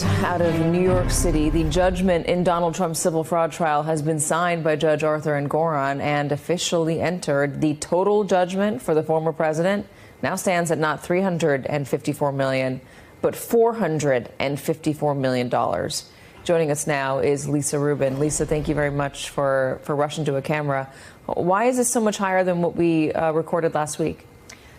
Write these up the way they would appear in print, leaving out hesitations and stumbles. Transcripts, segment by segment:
out of New York City. The judgment in Donald Trump's civil fraud trial has been signed by Judge Arthur Engoron and officially entered. The total judgment for the former president now stands at not $354 million, but $454 million. Joining us now is Lisa Rubin. Lisa, thank you very much for rushing to a camera. Why is this so much higher than what we recorded last week?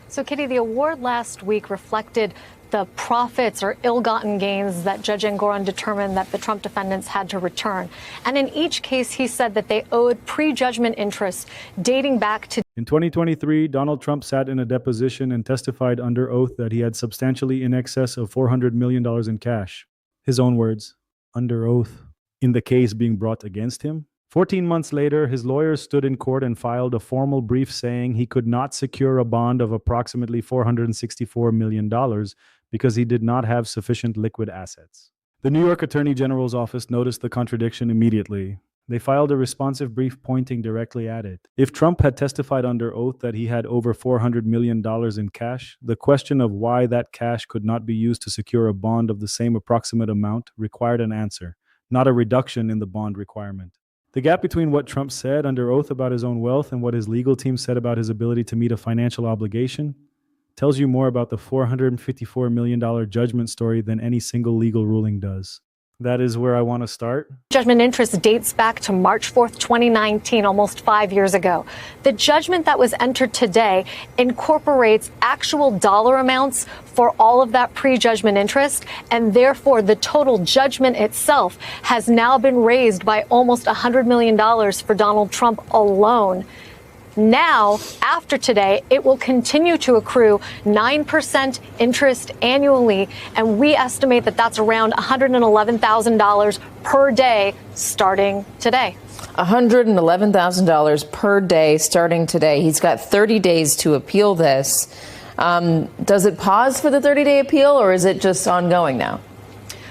So, Kitty, the award last week reflected the profits or ill-gotten gains that Judge Engoron determined that the Trump defendants had to return. And in each case, he said that they owed prejudgment interest dating back to... In 2023, Donald Trump sat in a deposition and testified under oath that he had substantially in excess of $400 million in cash. His own words, under oath, in the case being brought against him. 14 months later, his lawyers stood in court and filed a formal brief saying he could not secure a bond of approximately $464 million because he did not have sufficient liquid assets. The New York Attorney General's office noticed the contradiction immediately. They filed a responsive brief pointing directly at it. If Trump had testified under oath that he had over $400 million in cash, the question of why that cash could not be used to secure a bond of the same approximate amount required an answer, not a reduction in the bond requirement. The gap between what Trump said under oath about his own wealth and what his legal team said about his ability to meet a financial obligation tells you more about the $454 million judgment story than any single legal ruling does. That is where I want to start. Judgment interest dates back to March 4th, 2019, almost 5 years ago. The judgment that was entered today incorporates actual dollar amounts for all of that prejudgment interest, and therefore the total judgment itself has now been raised by almost $100 million for Donald Trump alone. Now, after today, it will continue to accrue 9% interest annually, and we estimate that that's around $111,000 per day starting today. $111,000 per day starting today. He's got 30 days to appeal this. Does it pause for the 30-day appeal, or is it just ongoing now?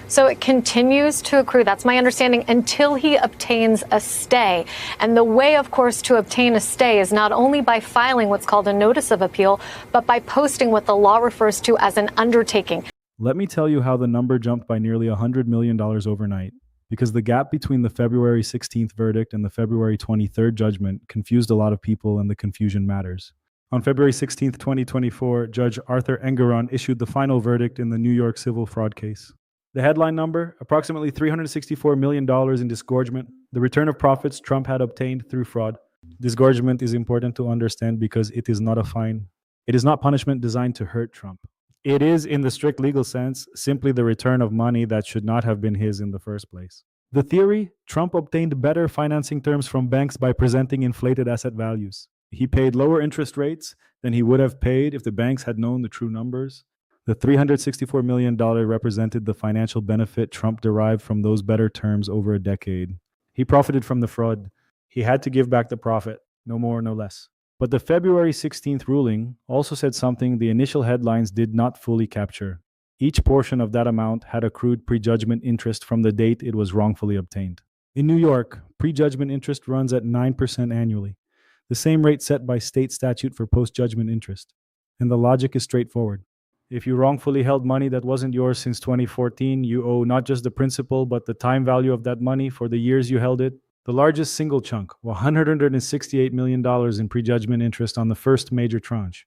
So it continues to accrue, that's my understanding, until he obtains a stay. And the way, of course, to obtain a stay is not only by filing what's called a notice of appeal, but by posting what the law refers to as an undertaking. Let me tell you how the number jumped by nearly $100 million overnight, because the gap between the February 16th verdict and the February 23rd judgment confused a lot of people, and the confusion matters. On February 16th, 2024, Judge Arthur Engoron issued the final verdict in the New York civil fraud case. The headline number, approximately $364 million in disgorgement, the return of profits Trump had obtained through fraud. Disgorgement is important to understand because it is not a fine. It is not punishment designed to hurt Trump. It is, in the strict legal sense, simply the return of money that should not have been his in the first place. The theory, Trump obtained better financing terms from banks by presenting inflated asset values. He paid lower interest rates than he would have paid if the banks had known the true numbers. The $364 million represented the financial benefit Trump derived from those better terms over a decade. He profited from the fraud. He had to give back the profit, no more, no less. But the February 16th ruling also said something the initial headlines did not fully capture. Each portion of that amount had accrued prejudgment interest from the date it was wrongfully obtained. In New York, prejudgment interest runs at 9% annually, the same rate set by state statute for post-judgment interest. And the logic is straightforward. If you wrongfully held money that wasn't yours since 2014, you owe not just the principal, but the time value of that money for the years you held it. The largest single chunk, $168 million in prejudgment interest on the first major tranche,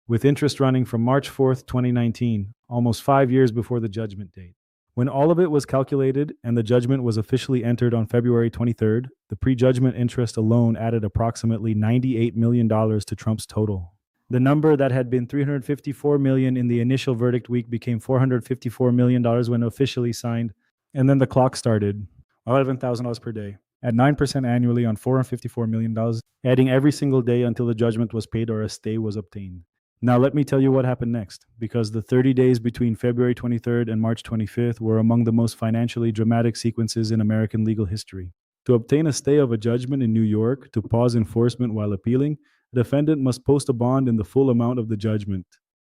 with interest running from March 4th, 2019, almost 5 years before the judgment date. When all of it was calculated and the judgment was officially entered on February 23rd, the prejudgment interest alone added approximately $98 million to Trump's total. The number that had been $354 million in the initial verdict week became $454 million when officially signed, and then the clock started, $11,000 per day, at 9% annually on $454 million, adding every single day until the judgment was paid or a stay was obtained. Now let me tell you what happened next, because the 30 days between February 23rd and March 25th were among the most financially dramatic sequences in American legal history. To obtain a stay of a judgment in New York, to pause enforcement while appealing, the defendant must post a bond in the full amount of the judgment,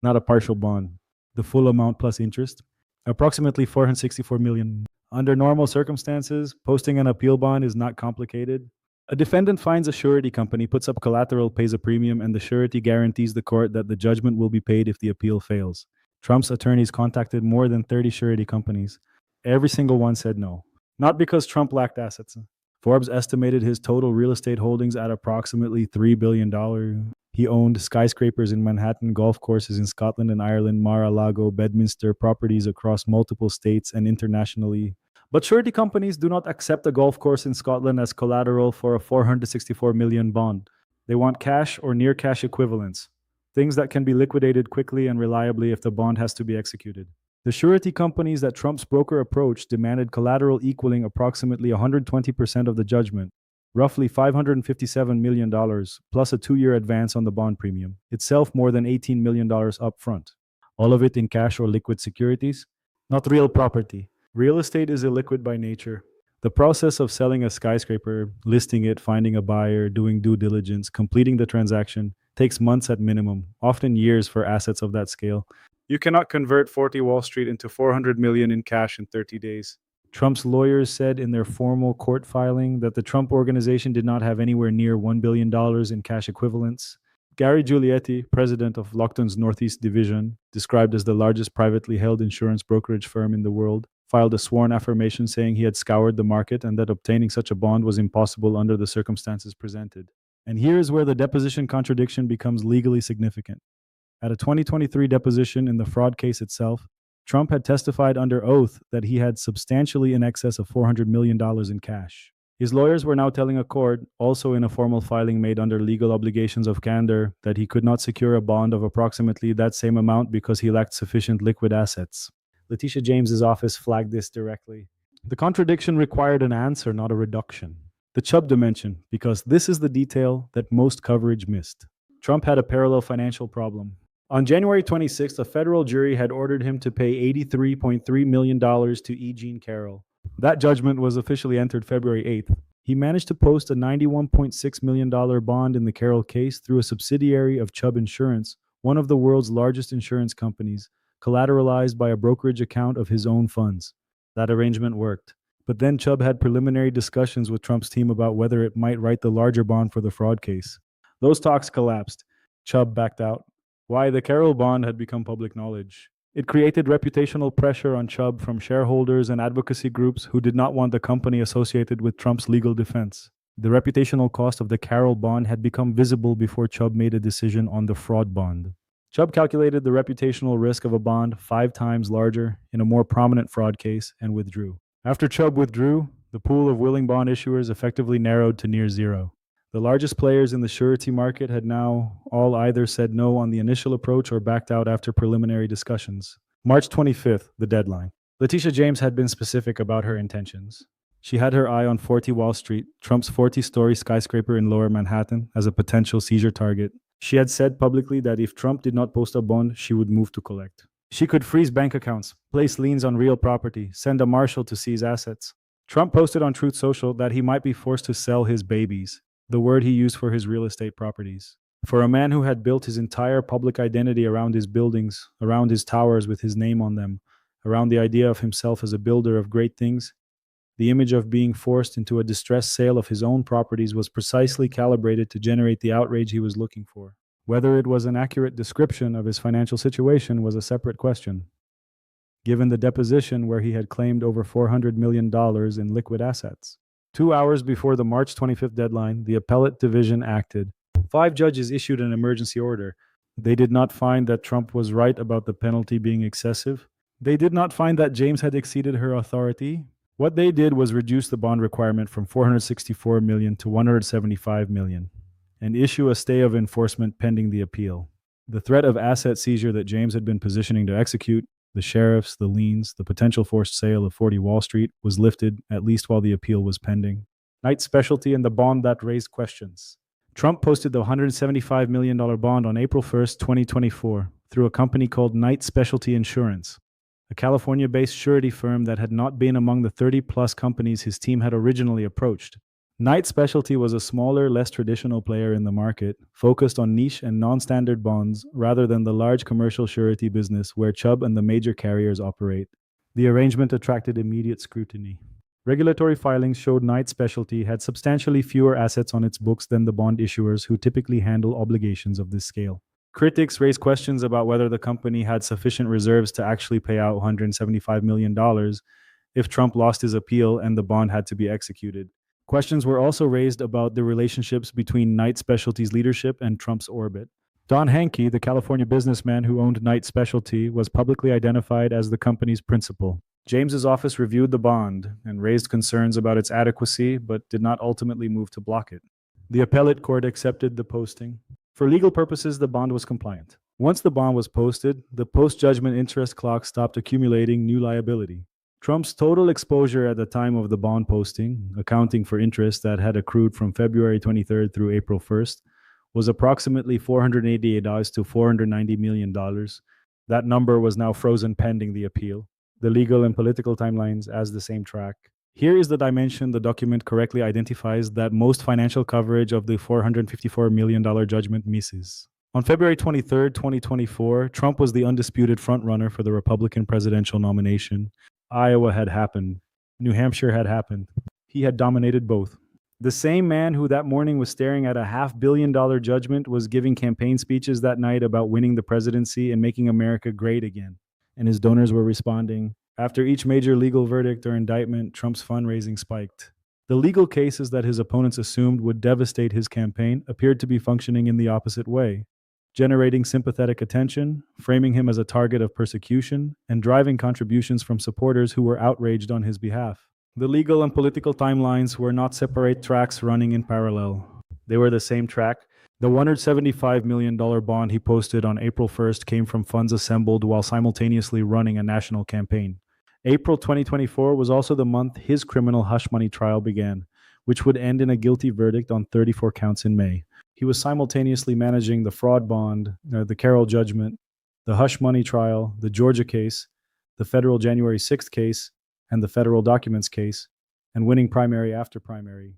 not a partial bond, the full amount plus interest, approximately $464 million. Under normal circumstances, posting an appeal bond is not complicated. A defendant finds a surety company, puts up collateral, pays a premium, and the surety guarantees the court that the judgment will be paid if the appeal fails. Trump's attorneys contacted more than 30 surety companies. Every single one said no. Not because Trump lacked assets. Forbes estimated his total real estate holdings at approximately $3 billion. He owned skyscrapers in Manhattan, golf courses in Scotland and Ireland, Mar-a-Lago, Bedminster, properties across multiple states and internationally. But surety companies do not accept a golf course in Scotland as collateral for a $464 million bond. They want cash or near cash equivalents, things that can be liquidated quickly and reliably if the bond has to be executed. The surety companies that Trump's broker approached demanded collateral equaling approximately 120% of the judgment, roughly $557 million, plus a 2-year advance on the bond premium, itself more than $18 million up front. All of it in cash or liquid securities, not real property. Real estate is illiquid by nature. The process of selling a skyscraper, listing it, finding a buyer, doing due diligence, completing the transaction, takes months at minimum, often years for assets of that scale. You cannot convert 40 Wall Street into $400 million in cash in 30 days. Trump's lawyers said in their formal court filing that the Trump organization did not have anywhere near $1 billion in cash equivalents. Gary Giulietti, president of Lockton's Northeast Division, described as the largest privately held insurance brokerage firm in the world, filed a sworn affirmation saying he had scoured the market and that obtaining such a bond was impossible under the circumstances presented. And here is where the deposition contradiction becomes legally significant. At a 2023 deposition in the fraud case itself, Trump had testified under oath that he had substantially in excess of $400 million in cash. His lawyers were now telling a court, also in a formal filing made under legal obligations of candor, that he could not secure a bond of approximately that same amount because he lacked sufficient liquid assets. Letitia James's office flagged this directly. The contradiction required an answer, not a reduction. The Chubb dimension, because this is the detail that most coverage missed. Trump had a parallel financial problem. On January 26th, a federal jury had ordered him to pay $83.3 million to E. Jean Carroll. That judgment was officially entered February 8th. He managed to post a $91.6 million bond in the Carroll case through a subsidiary of Chubb Insurance, one of the world's largest insurance companies, collateralized by a brokerage account of his own funds. That arrangement worked. But then Chubb had preliminary discussions with Trump's team about whether it might write the larger bond for the fraud case. Those talks collapsed. Chubb backed out. Why? The Carroll bond had become public knowledge. It created reputational pressure on Chubb from shareholders and advocacy groups who did not want the company associated with Trump's legal defense. The reputational cost of the Carroll bond had become visible before Chubb made a decision on the fraud bond. Chubb calculated the reputational risk of a bond 5 times larger in a more prominent fraud case and withdrew. After Chubb withdrew, the pool of willing bond issuers effectively narrowed to near zero. The largest players in the surety market had now all either said no on the initial approach or backed out after preliminary discussions. March 25th, the deadline. Letitia James had been specific about her intentions. She had her eye on 40 Wall Street, Trump's 40-story skyscraper in Lower Manhattan, as a potential seizure target. She had said publicly that if Trump did not post a bond, she would move to collect. She could freeze bank accounts, place liens on real property, send a marshal to seize assets. Trump posted on Truth Social that he might be forced to sell his babies, the word he used for his real estate properties. For a man who had built his entire public identity around his buildings, around his towers with his name on them, around the idea of himself as a builder of great things, the image of being forced into a distressed sale of his own properties was precisely calibrated to generate the outrage he was looking for. Whether it was an accurate description of his financial situation was a separate question, given the deposition where he had claimed over $400 million in liquid assets. 2 hours before the March 25th deadline, the appellate division acted. 5 judges issued an emergency order. They did not find that Trump was right about the penalty being excessive. They did not find that James had exceeded her authority. What they did was reduce the bond requirement from $464 million to $175 million and issue a stay of enforcement pending the appeal. The threat of asset seizure that James had been positioning to execute, the sheriffs, the liens, the potential forced sale of 40 Wall Street was lifted, at least while the appeal was pending. Knight's specialty and the bond that raised questions. Trump posted the $175 million bond on April 1st, 2024, through a company called Knight Specialty Insurance, a California-based surety firm that had not been among the 30-plus companies his team had originally approached. Knight Specialty was a smaller, less traditional player in the market, focused on niche and non-standard bonds rather than the large commercial surety business where Chubb and the major carriers operate. The arrangement attracted immediate scrutiny. Regulatory filings showed Knight Specialty had substantially fewer assets on its books than the bond issuers who typically handle obligations of this scale. Critics raised questions about whether the company had sufficient reserves to actually pay out $175 million, if Trump lost his appeal and the bond had to be executed. Questions were also raised about the relationships between Knight Specialty's leadership and Trump's orbit. Don Hankey, the California businessman who owned Knight Specialty, was publicly identified as the company's principal. James's office reviewed the bond and raised concerns about its adequacy, but did not ultimately move to block it. The appellate court accepted the posting. For legal purposes, the bond was compliant. Once the bond was posted, the post-judgment interest clock stopped accumulating new liability. Trump's total exposure at the time of the bond posting, accounting for interest that had accrued from February 23rd through April 1st, was approximately $488 to $490 million. That number was now frozen pending the appeal. The legal and political timelines as the same track. Here is the dimension the document correctly identifies that most financial coverage of the $454 million judgment misses. On February 23, 2024, Trump was the undisputed frontrunner for the Republican presidential nomination. Iowa had happened. New Hampshire had happened. He had dominated both. The same man who that morning was staring at a $500 million judgment was giving campaign speeches that night about winning the presidency and making America great again. And his donors were responding. After each major legal verdict or indictment, Trump's fundraising spiked. The legal cases that his opponents assumed would devastate his campaign appeared to be functioning in the opposite way, generating sympathetic attention, framing him as a target of persecution, and driving contributions from supporters who were outraged on his behalf. The legal and political timelines were not separate tracks running in parallel. They were the same track. The $175 million bond he posted on April 1st came from funds assembled while simultaneously running a national campaign. April 2024 was also the month his criminal hush money trial began, which would end in a guilty verdict on 34 counts in May. He was simultaneously managing the fraud bond, the Carroll judgment, the hush money trial, the Georgia case, the federal January 6th case, and the federal documents case, and winning primary after primary.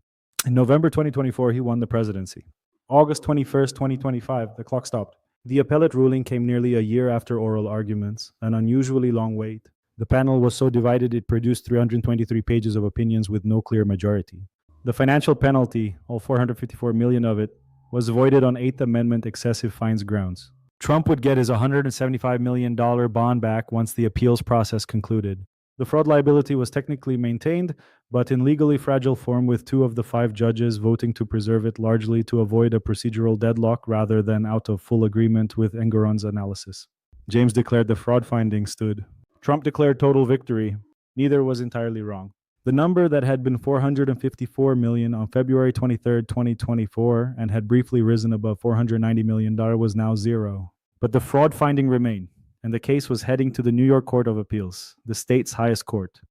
In November 2024, he won the presidency. August 21st, 2025, the clock stopped. The appellate ruling came nearly a year after oral arguments, an unusually long wait. The panel was so divided it produced 323 pages of opinions with no clear majority. The financial penalty, all $454 million of it, was voided on Eighth Amendment excessive fines grounds. Trump would get his $175 million bond back once the appeals process concluded. The fraud liability was technically maintained, but in legally fragile form, with 2 of the 5 judges voting to preserve it largely to avoid a procedural deadlock rather than out of full agreement with Engoron's analysis. James declared the fraud findings stood. Trump declared total victory. Neither was entirely wrong. The number that had been $454 million on February 23, 2024, and had briefly risen above $490 million was now 0. But the fraud finding remained, and the case was heading to the New York Court of Appeals, the state's highest court,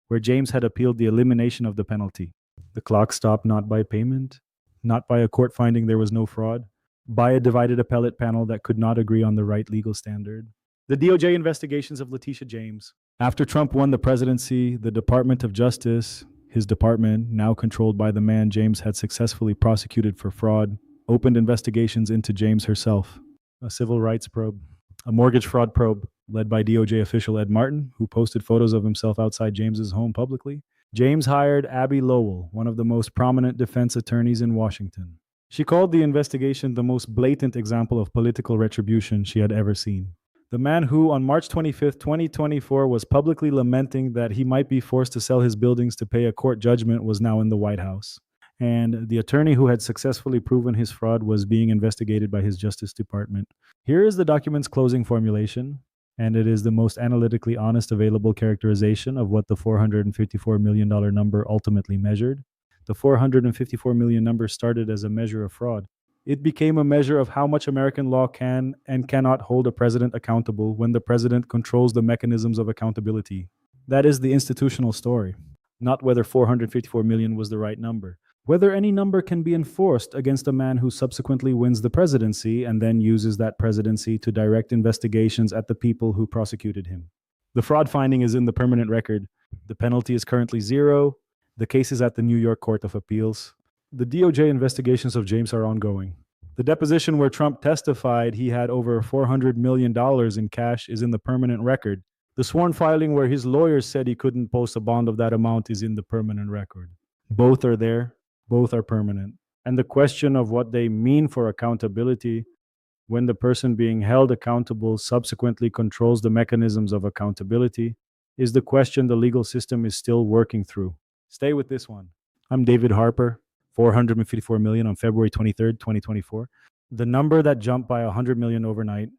where James had appealed the elimination of the penalty. The clock stopped not by payment, not by a court finding there was no fraud, by a divided appellate panel that could not agree on the right legal standard. The DOJ investigations of Letitia James. After Trump won the presidency, the Department of Justice, his department, now controlled by the man James had successfully prosecuted for fraud, opened investigations into James herself. A civil rights probe, a mortgage fraud probe led by DOJ official Ed Martin, who posted photos of himself outside James's home publicly. James hired Abby Lowell, one of the most prominent defense attorneys in Washington. She called the investigation the most blatant example of political retribution she had ever seen. The man who, on March 25, 2024, was publicly lamenting that he might be forced to sell his buildings to pay a court judgment was now in the White House. And the attorney who had successfully proven his fraud was being investigated by his Justice Department. Here is the document's closing formulation, and it is the most analytically honest available characterization of what the $454 million number ultimately measured. The $454 million number started as a measure of fraud. It became a measure of how much American law can and cannot hold a president accountable when the president controls the mechanisms of accountability. That is the institutional story, not whether 454 million was the right number. Whether any number can be enforced against a man who subsequently wins the presidency and then uses that presidency to direct investigations at the people who prosecuted him. The fraud finding is in the permanent record. The penalty is currently 0. The case is at the New York Court of Appeals. The DOJ investigations of James are ongoing. The deposition where Trump testified he had over $400 million in cash is in the permanent record. The sworn filing where his lawyers said he couldn't post a bond of that amount is in the permanent record. Both are there. Both are permanent. And the question of what they mean for accountability when the person being held accountable subsequently controls the mechanisms of accountability is the question the legal system is still working through. Stay with this one. I'm David Harper, $454 million on February 23rd, 2024. The number that jumped by $100 million overnight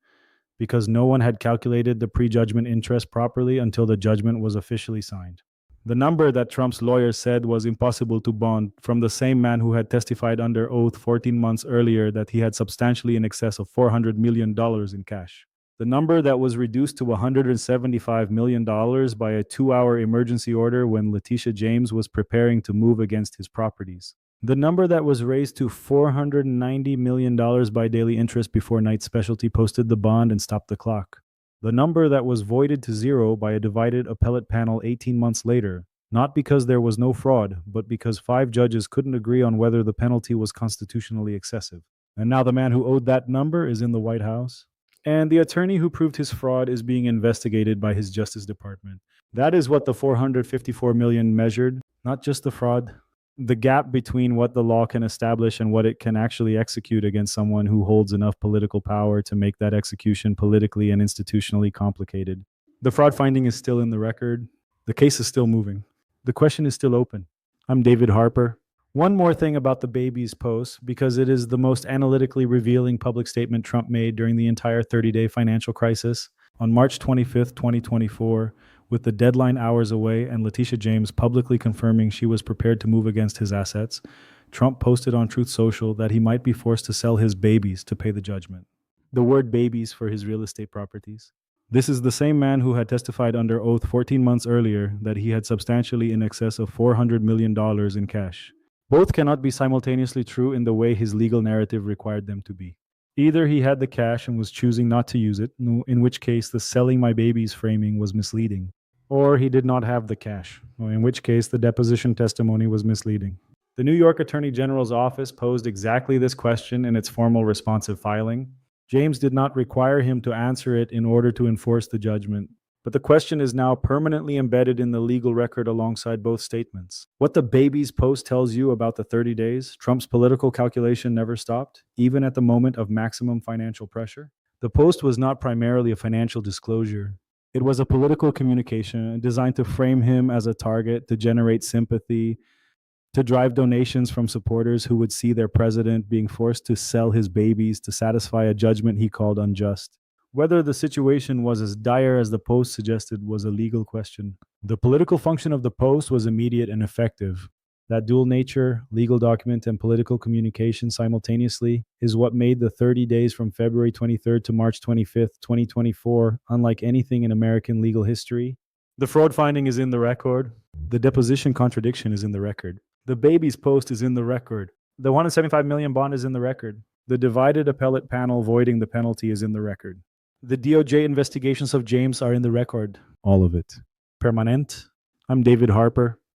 because no one had calculated the prejudgment interest properly until the judgment was officially signed. The number that Trump's lawyers said was impossible to bond from the same man who had testified under oath 14 months earlier that he had substantially in excess of $400 million in cash. The number that was reduced to $175 million by a 2-hour emergency order when Letitia James was preparing to move against his properties. The number that was raised to $490 million by daily interest before Knight Specialty posted the bond and stopped the clock. The number that was voided to zero by a divided appellate panel 18 months later, not because there was no fraud, but because 5 judges couldn't agree on whether the penalty was constitutionally excessive. And now the man who owed that number is in the White House. And the attorney who proved his fraud is being investigated by his Justice Department. That is what the $454 million measured, not just the fraud. The gap between what the law can establish and what it can actually execute against someone who holds enough political power to make that execution politically and institutionally complicated. The fraud finding is still in the record. The case is still moving. The question is still open. I'm David Harper. One more thing about the baby's post, because it is the most analytically revealing public statement Trump made during the entire 30-day financial crisis. On March 25th, 2024, with the deadline hours away and Letitia James publicly confirming she was prepared to move against his assets, Trump posted on Truth Social that he might be forced to sell his babies to pay the judgment. The word babies for his real estate properties. This is the same man who had testified under oath 14 months earlier that he had substantially in excess of $400 million in cash. Both cannot be simultaneously true in the way his legal narrative required them to be. Either he had the cash and was choosing not to use it, in which case the selling my babies framing was misleading. Or he did not have the cash, in which case the deposition testimony was misleading. The New York Attorney General's office posed exactly this question in its formal responsive filing. James did not require him to answer it in order to enforce the judgment. But the question is now permanently embedded in the legal record alongside both statements. What the baby's post tells you about the 30 days, Trump's political calculation never stopped, even at the moment of maximum financial pressure. The post was not primarily a financial disclosure. It was a political communication designed to frame him as a target, to generate sympathy, to drive donations from supporters who would see their president being forced to sell his babies to satisfy a judgment he called unjust. Whether the situation was as dire as the post suggested was a legal question. The political function of the post was immediate and effective. That dual nature, legal document and political communication simultaneously, is what made the 30 days from February 23rd to March 25th, 2024, unlike anything in American legal history. The fraud finding is in the record. The deposition contradiction is in the record. The baby's post is in the record. The $175 million bond is in the record. The divided appellate panel voiding the penalty is in the record. The DOJ investigations of James are in the record. All of it. Permanent. I'm David Harper.